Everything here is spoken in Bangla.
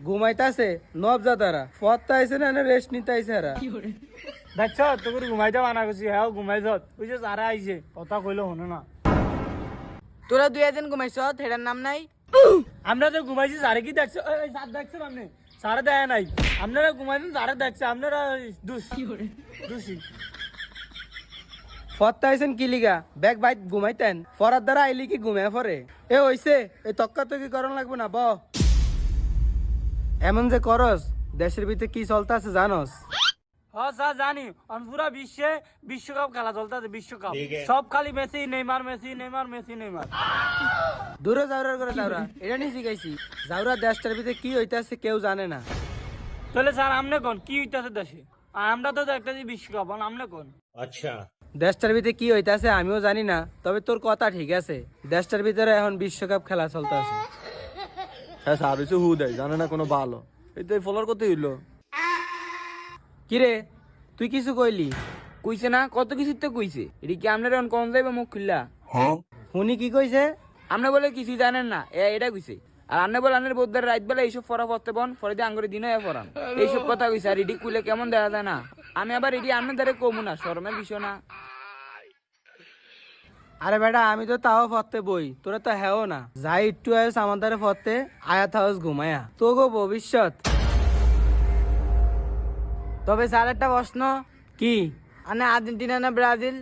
ঘুমাইতাছে নবজাদারা ফতটা আইছে না রেস্ট নিতে আইছে এরা দেখছ তোকে ঘুমাইতে মানা করছি হ্যাঁ ঘুমাইছ ওই যে যারা আইছে কথা কইলো হনো না তোরা দুই একজন ঘুমাইছ হেটার নাম নাই আমরা তো ঘুমাইছি সারে কি দেখছো সার দেখছেন আপনি সারে দেয় নাই আপনারা ঘুমাইছেন সারে দেখছে আপনারা দোষী ফতটা আইছেন কি লিগা ব্যাগ বাইত ঘুমাইতেন ফরার দ্বারা আইলি কি ঘুমায় পরে এ হইছে এই তক্কা তো কি করণ লাগবে না ব এমন যে করস দেশের ভিতরে কি চলতেছে জানোস হ্যাঁ স্যার জানি পুরা বিশ্বে বিশ্বকাপ খেলা চলতেছে বিশ্বকাপ সব খালি Messi Neymar Messi Neymar Messi Neymar দূরে যাওয়ার করে যাওরা এটা নিয়ে শিখাইছি যাওরা দেশটার ভিতরে কি হইতাছে কেউ জানে না তাহলে স্যার আমনে কোন কি হইতাছে দেশে আর আমরা তো দেখতেছি বিশ্বকাপ আমনে কোন দেশটার ভিতরে কি হইতাছে আমিও জানি না তবে তোর কথা ঠিক আছে দেশটার ভিতরে এখন বিশ্বকাপ খেলা চলতেছে হ্যাঁ স্যার হচ্ছে হু দেয় জানে না কোনো ভালো এই তো ফলোর করতে হইলো কিরে তুই কিছু কইলি কইছে না কত কিছু তো কইছে এটা কি আপনারা কোন যাইবে মুখ খুললা হুনি কি কইছে আপনি বলে কিছুই জানেন না এটা কইছে আর আপনি বলে আপনার বোধ রাত বেলা এইসব পড়া পড়তে বন পরে দিয়ে আঙ্গুরে দিনও পড়ান এইসব কথা কইছে আর এডি কুলে কেমন দেখা যায় না আমি আবার এডি আপনার দ্বারা কমু না শরমের বিষয় না আরে বেটা আমি তো তাও ফতে বই তোরা তো হ্যাও না যাই একটু আয়স আমার দ্বারা ফতে আয়া থাউস ঘুমায়া তো গো ভবিষ্যৎ তবে স্যার একটা প্রশ্ন কি আনে আর্জেন্টিনা না ব্রাজিল